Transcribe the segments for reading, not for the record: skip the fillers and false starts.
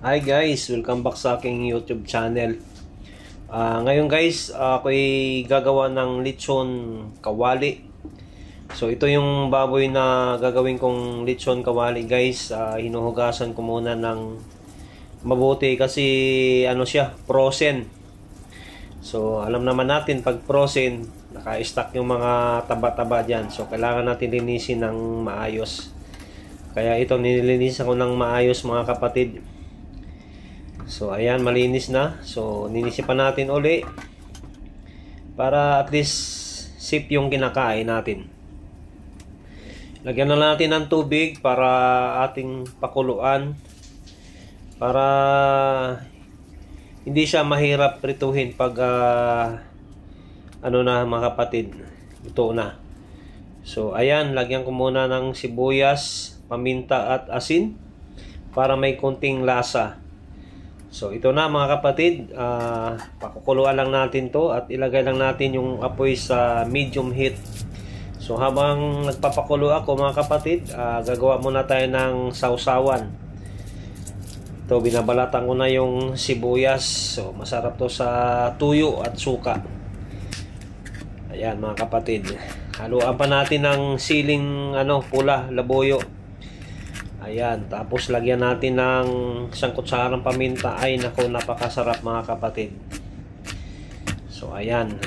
Hi guys, welcome back sa aking YouTube channel. Ngayon guys, ako'y gagawa ng lechon kawali. So ito yung baboy na gagawin kong lechon kawali guys. Hinuhugasan ko muna ng mabuti kasi ano siya, frozen. So alam naman natin pag frozen, naka-stack yung mga taba-taba dyan. So kailangan natin linisin ng maayos. Kaya ito nililinisan ko ng maayos mga kapatid. So ayan, malinis na. So ninisipan natin uli para at least safe yung kinakain natin. Lagyan na natin ng tubig para ating pakuluan, para hindi siya mahirap prituhin pag ano na mga kapatid, ito na. So ayan, lagyan ko muna ng sibuyas, paminta at asin para may konting lasa. So ito na mga kapatid, pakukuluan lang natin to at ilagay lang natin yung apoy sa medium heat. So habang nagpapakulo ako mga kapatid, gagawa muna tayo ng sausawan. Ito, binabalatan ko na yung sibuyas. So masarap to sa tuyo at suka. Ayan mga kapatid, haluan pa natin ng siling pula, labuyo. Ayan, tapos lagyan natin ng isang kutsarang paminta. Ay nako, napakasarap mga kapatid. So ayan.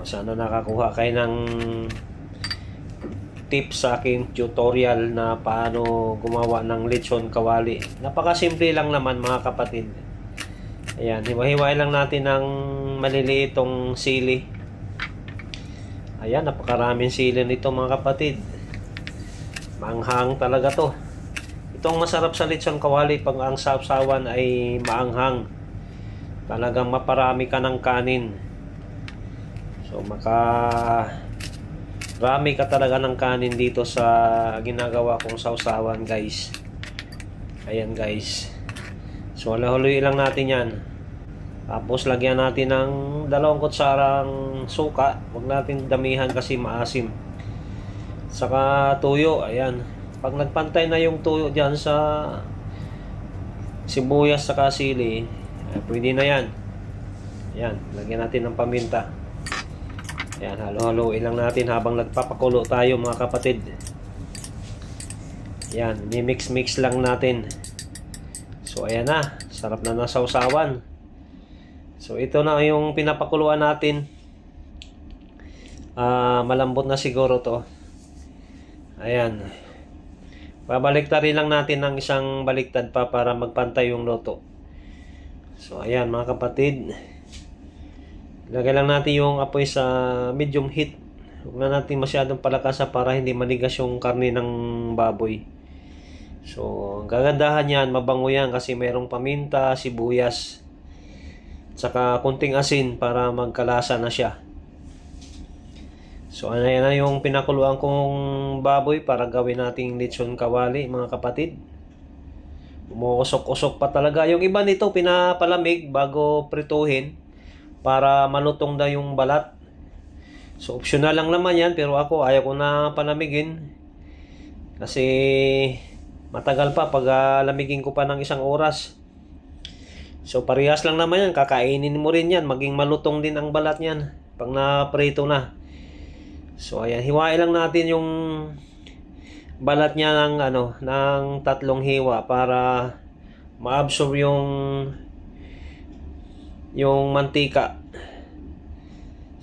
Sana nakakuha kayo ng tips sa aking tutorial na paano gumawa ng lechon kawali. Napakasimple lang naman mga kapatid. Ayan, hiwa-hiwain lang natin ng maliliitong sili. Ayan, napakaraming sili nito mga kapatid. Maanghang talaga to. Itong masarap sa lechon kawali pag ang sawsawan ay maanghang. Talagang maparami ka ng kanin. So rami ka talaga ng kanin dito sa ginagawa kong sawsawan guys. Ayan guys. So halo-haloy lang natin yan. Tapos lagyan natin ng 2 kutsarang suka. Huwag natin damihan kasi maasim. Saka tuyo, ayan. Pag nagpantay na yung tuyo dyan sa sibuyas saka sili, pwede na yan. Ayan, lagyan natin ng paminta. Ayan, halo-haloin lang natin habang nagpapakulo tayo mga kapatid. Ayan, mix-mix lang natin. So ayan na, sarap na ng sausawan. So ito na yung pinapakuluan natin. Malambot na siguro to. Ayan. Babaliktarin lang natin ng isang baliktad pa para magpantay yung luto. So ayan mga kapatid. Lagay lang natin yung apoy sa medium heat. Huwag na natin masyadong palakasan para hindi manigas yung karne ng baboy. So gagandahan yan, mabango yan kasi mayroong paminta, sibuyas, saka kunting asin para magkalasa na siya. So ayan na yung pinakuluan kong baboy para gawin nating lechon kawali mga kapatid. Umuusok-usok pa talaga. Yung iba nito pinapalamig bago prituhin para malutong na yung balat. So optional lang naman yan, pero ako ayaw ko na palamigin. Kasi matagal pa pag lamigin ko pa ng 1 oras. So parehas lang naman yan, kakainin mo rin yan, maging malutong din ang balat niyan pag naprito na. So ayan, hiwain lang natin yung balat niya ng ng 3 hiwa para maabsorb yung mantika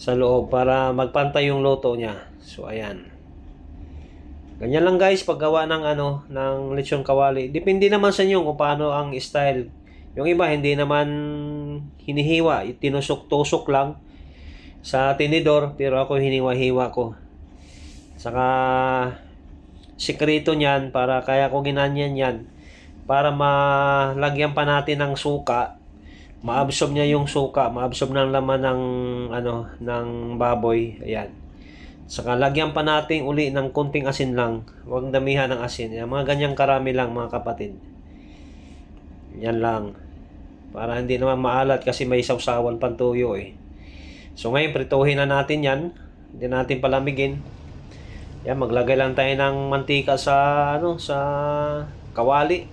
sa loob para magpantay yung luto niya. So ayan. Ganyan lang guys paggawa ng ng lechon kawali. Depende naman sa inyo kung paano ang style. Yung iba hindi naman hinihiwa, tinusok-tusok lang sa tinidor, pero ako hiniwa-hiwa ko. Saka sikreto niyan, para kaya ko ginanyan yan para malagyan pa natin ng suka, maabsorb niya yung suka, maabsorb ng laman ng ng baboy. Ayan. Saka lagyan pa natin uli ng konting asin lang, huwag damihan ng asin. Yan, mga ganyang karami lang mga kapatid. Yan lang, para hindi naman maalat kasi may sawsawan pantuyo eh. So ngayon prituhin na natin yan. Hindi natin palamigin. Yan, maglagay lang tayo ng mantika sa sa kawali.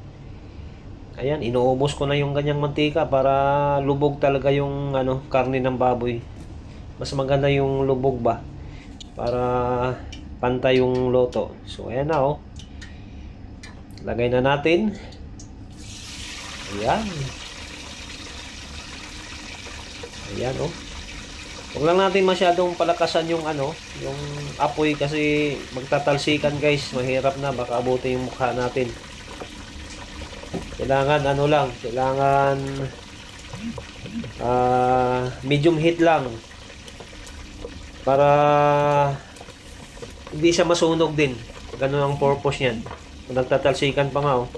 Ayan, inuubos ko na yung ganyang mantika para lubog talaga yung ano, karne ng baboy. Mas maganda yung lubog ba para pantay yung luto. So ayan na oh. Lagay na natin. Ayan. Ayan oh. Huwag lang natin masyadong palakasan yung ano, yung apoy kasi magtatalsikan guys. Mahirap na, baka abutin yung mukha natin. Kailangan ano lang, kailangan medium heat lang para hindi siya masunog din. Ganun ang purpose niyan. Kung nagtatalsikan pa nga oh.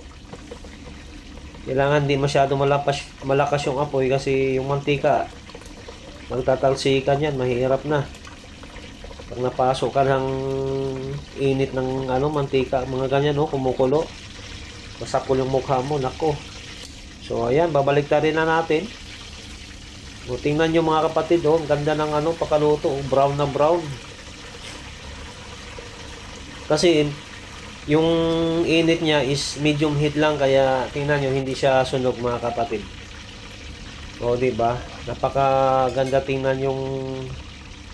Kailangan di masyado malakas yung apoy kasi yung mantika magtatalsikan yan, mahirap na. Pag napasok ka ng init ng ano, mantika, mga ganyan oh, kumukulo. Masapol yung mukha mo, nako. So ayan, babaliktarin na natin. O, tingnan nyo mga kapatid oh, ang ganda ng ano, pakaluto, oh, brown na brown. Kasi yung init niya is medium heat lang, kaya tingnan nyo, hindi siya sunog mga kapatid. O di ba? Napakaganda tingnan yung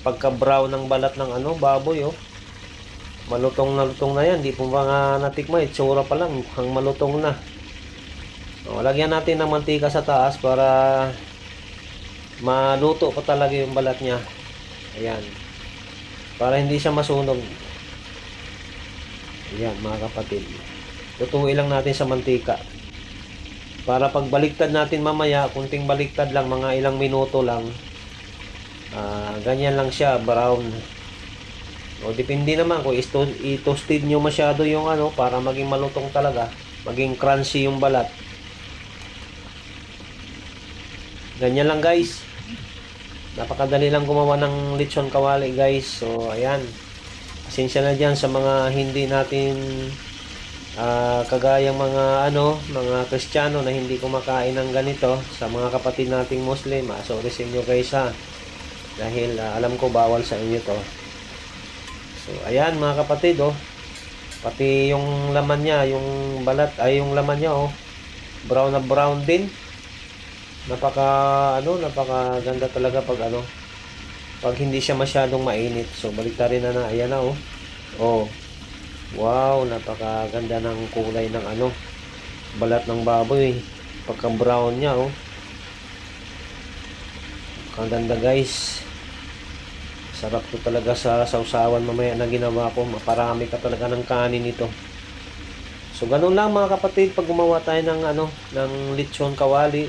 pagka-brown ng balat ng ano, baboy oh. Malutong na lutong na yan, di po ba nga natikman, itsura pa lang, mukhang malutong na. O, lagyan natin ng mantika sa taas para maluto pa talaga yung balat niya. Ayan. Para hindi siya masunog. Ayan mga kapatid. Lutuin lang natin sa mantika. Para pag baliktad natin mamaya, kunting baliktad lang, mga ilang minuto lang. Ganyan lang siya, brown. O depende naman kung i-toasted nyo masyado yung ano para maging malutong talaga, maging crunchy yung balat. Ganyan lang guys. Napakadali lang gumawa ng lechon kawali guys. So ayan. Pasensya na dyan sa mga hindi natin kagayang mga ano, mga Kristiyano na hindi kumakain ng ganito. Sa mga kapatid nating Muslim, sorry sa inyo guys ha. Dahil alam ko bawal sa inyo to. So ayan mga kapatid oh. Pati yung laman niya, yung balat ay yung laman niya oh. Brown na brown din. Napakaganda talaga pag ano, pag hindi siya masyadong mainit. So baliktarin na ayan na oh. Oh. Wow, napakaganda ng kulay ng ano, balat ng baboy. Pagka-brown niya oh. Ang ganda guys. Sarap to talaga sa sausawan mamaya na ginawa ko. Maparami ka talaga ng kanin nito. So ganun lang mga kapatid pag gumawa tayo ng ano, ng lechon kawali.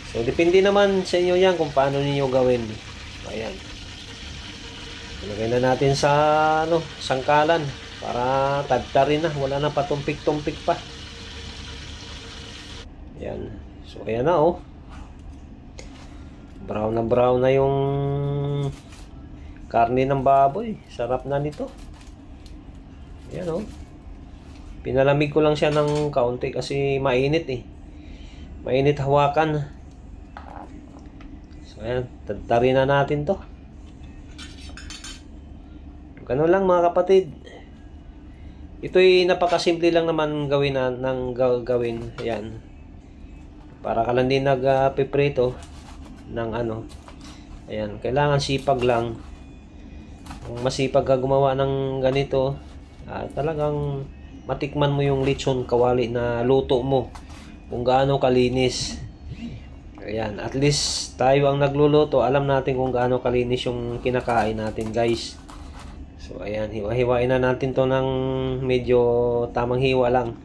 So depende naman sa inyo yan kung paano niyo gawin. Ayan. Ilagay na natin sa ano, sangkalan para tadtarin na, wala na patumpik-tumpik pa. Ayan. So ayan na oh. Brown na yung karne ng baboy. Sarap na nito. Ayan oh. Pinalamig ko lang siya ng kaunti kasi mainit eh. Mainit hawakan. So ayan, tadtarin na natin to. Ganun lang mga kapatid. Ito'y napakasimple lang naman gawin gawin. Ayan. Para ka lang din nagpiprito ng ano. Ayan, kailangan sipag lang. Kung masipag ka gumawa ng ganito, talagang matikman mo yung lechon kawali na luto mo. Kung gaano kalinis. Ayan, at least tayo ang nagluluto, alam natin kung gaano kalinis yung kinakain natin, guys. So ayan, hiwa-hiwain na natin to ng medyo tamang hiwa lang.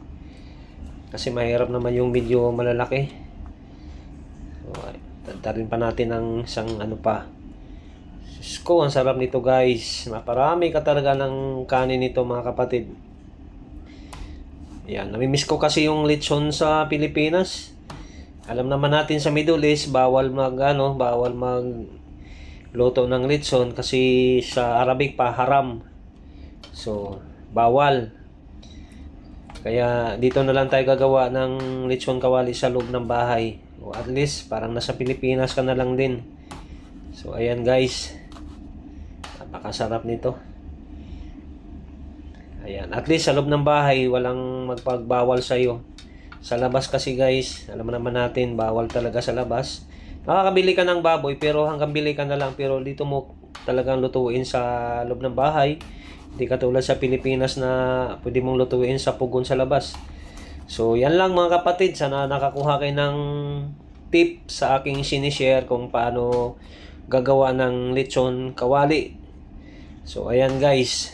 Kasi mahirap naman yung medyo malalaki. So tadtarin pa natin ng isang ano pa. Ko, ang sarap nito guys. Naparami ka talaga ng kanin nito mga kapatid. Ayan, namimiss ko kasi yung lechon sa Pilipinas. Alam naman natin sa Middle East, bawal mag luto ng lechon kasi sa Arabic pa haram. So, bawal. Kaya dito na lang tayo gagawa ng lechon kawali sa loob ng bahay. O at least parang nasa Pilipinas ka na lang din. So, ayan guys. Napakasarap nito. Ayan, at least sa loob ng bahay walang magpagbawal sa iyo Sa labas kasi guys, alam naman natin, bawal talaga sa labas. Makakabili ka ng baboy, pero hanggang bili ka na lang. Pero dito mo talagang lutuin sa loob ng bahay. Hindi katulad sa Pilipinas na pwede mong lutuin sa pugon sa labas. So, yan lang mga kapatid. Sana nakakuha kayo ng tip sa aking sinishare kung paano gagawa ng lechon kawali. So, ayan guys.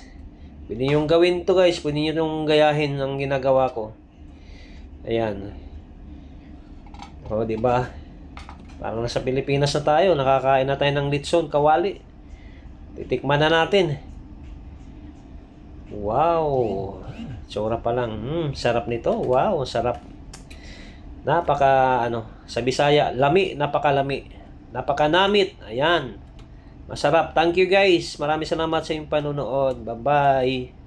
Pwede nyo gawin to guys. Pwede nyo itong gayahin ng ginagawa ko. Ayan. O, diba? Parang nasa Pilipinas na tayo. Nakakain na tayo ng lechon kawali. Titikman na natin. Wow. Tsura pa lang. Sarap nito. Wow, sarap. Napaka, sa Bisaya, lami. Napakalami. Napakanamit. Ayan. Masarap. Thank you guys. Maraming salamat sa inyong panonood. Bye-bye.